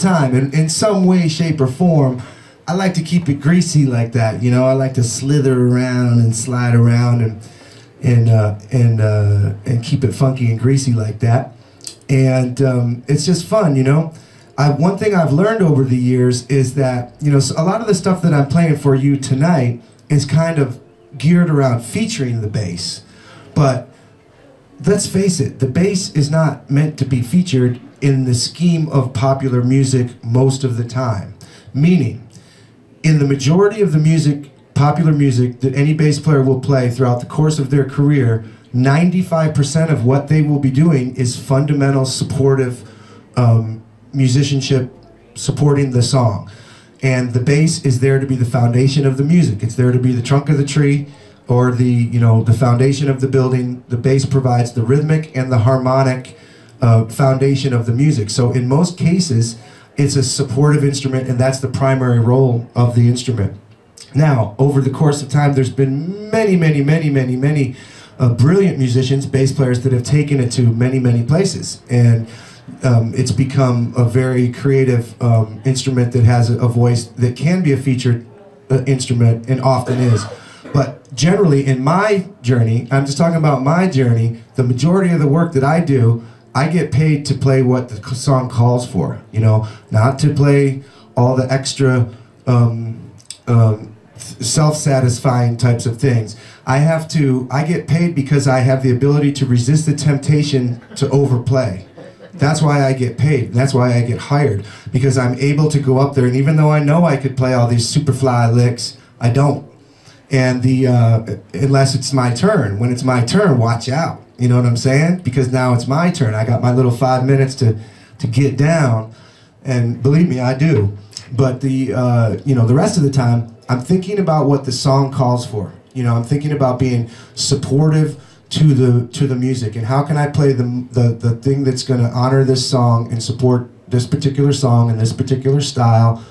time, and in some way, shape, or form, I like to keep it greasy like that. You know, I like to slither around and slide around and keep it funky and greasy like that. And it's just fun, you know. One thing I've learned over the years is that, you know, a lot of the stuff that I'm playing for you tonight is kind of geared around featuring the bass. But let's face it, the bass is not meant to be featured in the scheme of popular music most of the time. Meaning, in the majority of the music, popular music that any bass player will play throughout the course of their career, 95% of what they will be doing is fundamental supportive musicianship supporting the song. And the bass is there to be the foundation of the music. It's there to be the trunk of the tree or the, you know, the foundation of the building. The bass provides the rhythmic and the harmonic foundation of the music. So in most cases, it's a supportive instrument, and that's the primary role of the instrument. Now, over the course of time, there's been many brilliant musicians, bass players, that have taken it to many places. And it's become a very creative instrument that has a voice that can be a featured instrument, and often is. But generally, in my journey, I'm just talking about my journey, the majority of the work that I do, I get paid to play what the song calls for, you know, not to play all the extra self-satisfying types of things. I get paid because I have the ability to resist the temptation to overplay. That's why I get paid. That's why I get hired, because I'm able to go up there, and even though I know I could play all these super fly licks, I don't. And unless it's my turn. When it's my turn, watch out. You know what I'm saying? Because now it's my turn. I got my little 5 minutes to get down, and believe me, I do. But you know, the rest of the time, I'm thinking about what the song calls for. You know, I'm thinking about being supportive to the music, and how can I play the thing that's going to honor this song and support this particular song and this particular style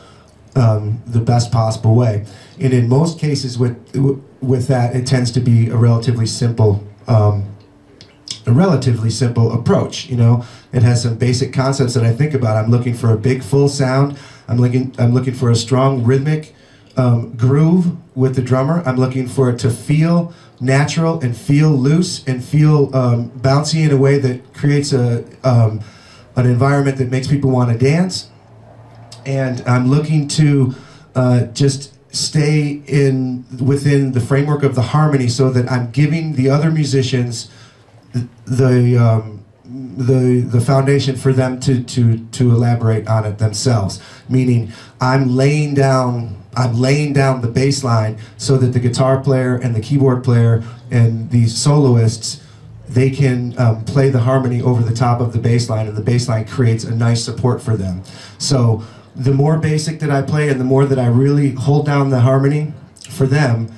the best possible way. And in most cases, with that, it tends to be a relatively simple approach. You know, it has some basic concepts that I think about. I'm looking for a big full sound. I'm looking for a strong rhythmic groove with the drummer. I'm looking for it to feel natural and feel loose and feel bouncy in a way that creates an environment that makes people want to dance. And I'm looking to just stay within the framework of the harmony, so that I'm giving the other musicians the foundation for them to elaborate on it themselves. Meaning, I'm laying down the bass line so that the guitar player and the keyboard player and the soloists, they can play the harmony over the top of the bass line, and the bass line creates a nice support for them. So the more basic that I play and the more that I really hold down the harmony for them,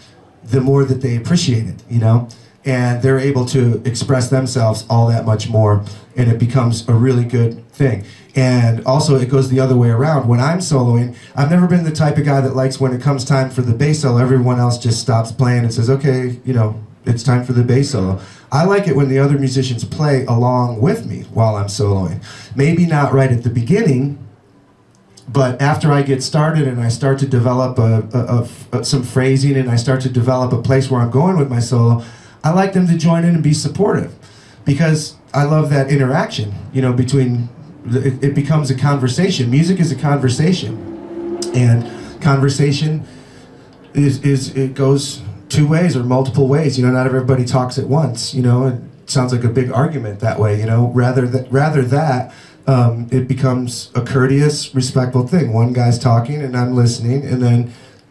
the more that they appreciate it, you know? And they're able to express themselves all that much more, and it becomes a really good thing. And also, it goes the other way around. When I'm soloing, I've never been the type of guy that likes, when it comes time for the bass solo, everyone else just stops playing and says, okay, you know, it's time for the bass solo. I like it when the other musicians play along with me while I'm soloing. Maybe not right at the beginning, but after I get started and I start to develop some phrasing, and I start to develop a place where I'm going with my solo, I like them to join in and be supportive, because I love that interaction, you know, between, it becomes a conversation. Music is a conversation, and conversation it goes two ways or multiple ways. You know, not everybody talks at once. You know, it sounds like a big argument that way. You know, rather that it becomes a courteous, respectful thing. One guy's talking and I'm listening, and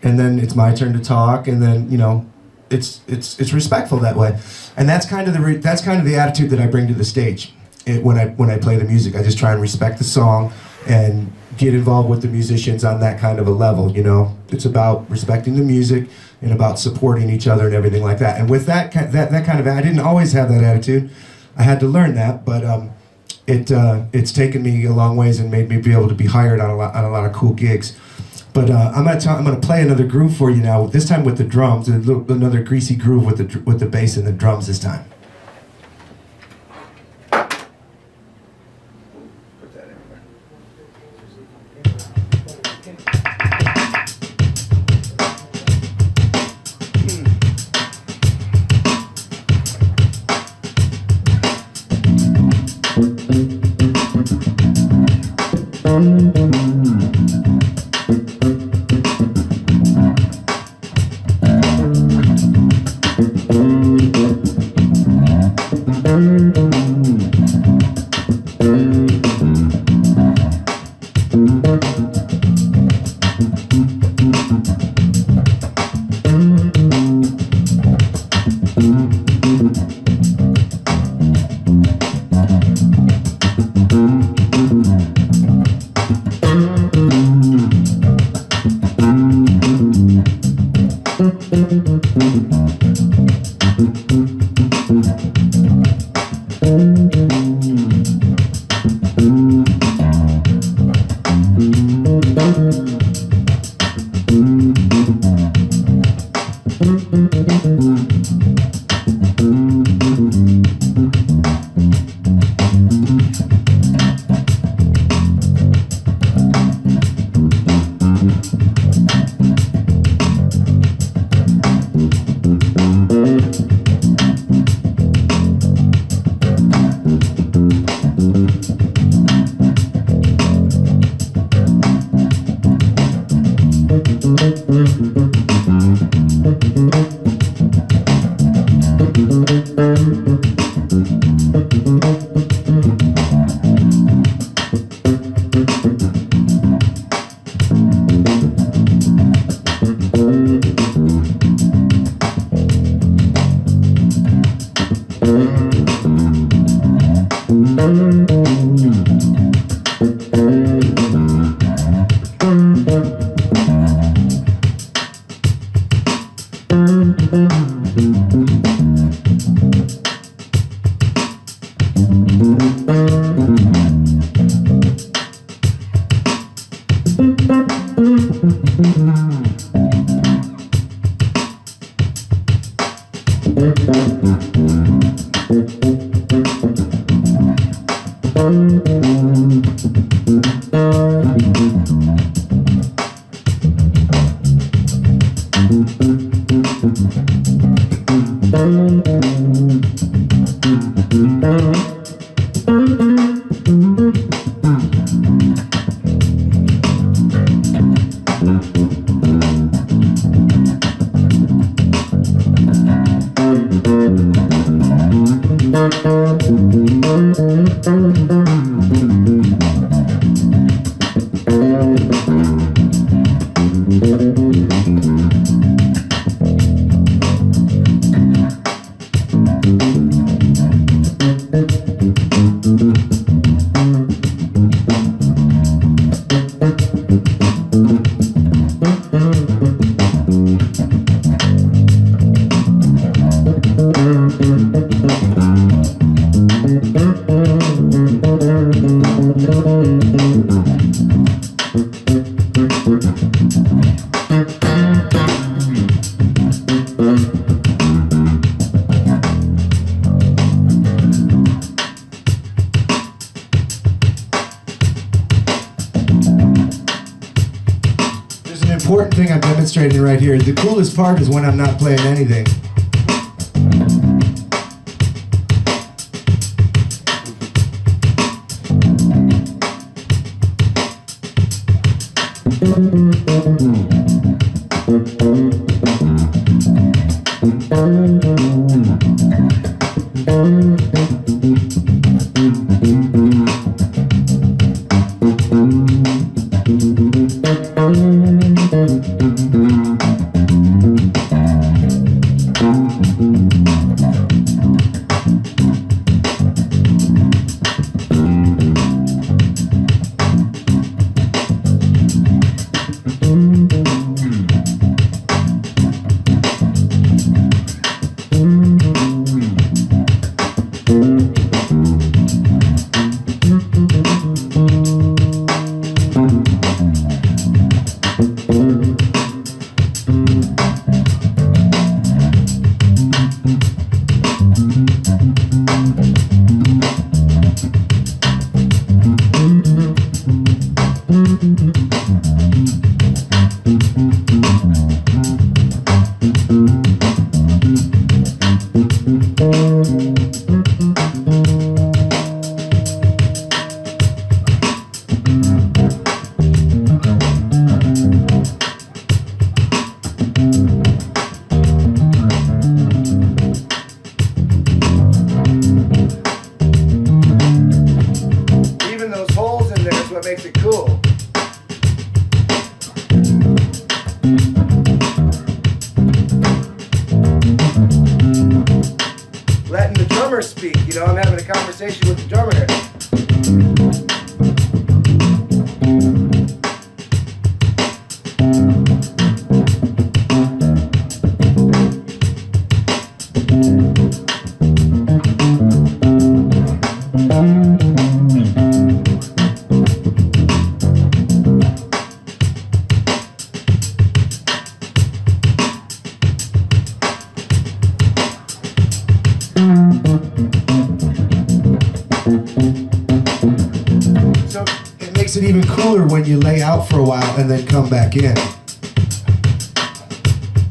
then it's my turn to talk, and then, you know, it's respectful that way. And that's kind of the attitude that I bring to the stage when I play the music. I just try and respect the song and get involved with the musicians on that kind of a level. You know, it's about respecting the music and about supporting each other and everything like that. And with that kind of, I didn't always have that attitude. I had to learn that, but it's taken me a long ways and made me be able to be hired on a lot of cool gigs. But I'm gonna play another groove for you now. This time with the drums, another greasy groove with the bass and the drums this time. Important thing I'm demonstrating right here. The coolest part is when I'm not playing anything. You know, I'm having a conversation with the drummer here. So it makes it even cooler when you lay out for a while and then come back in.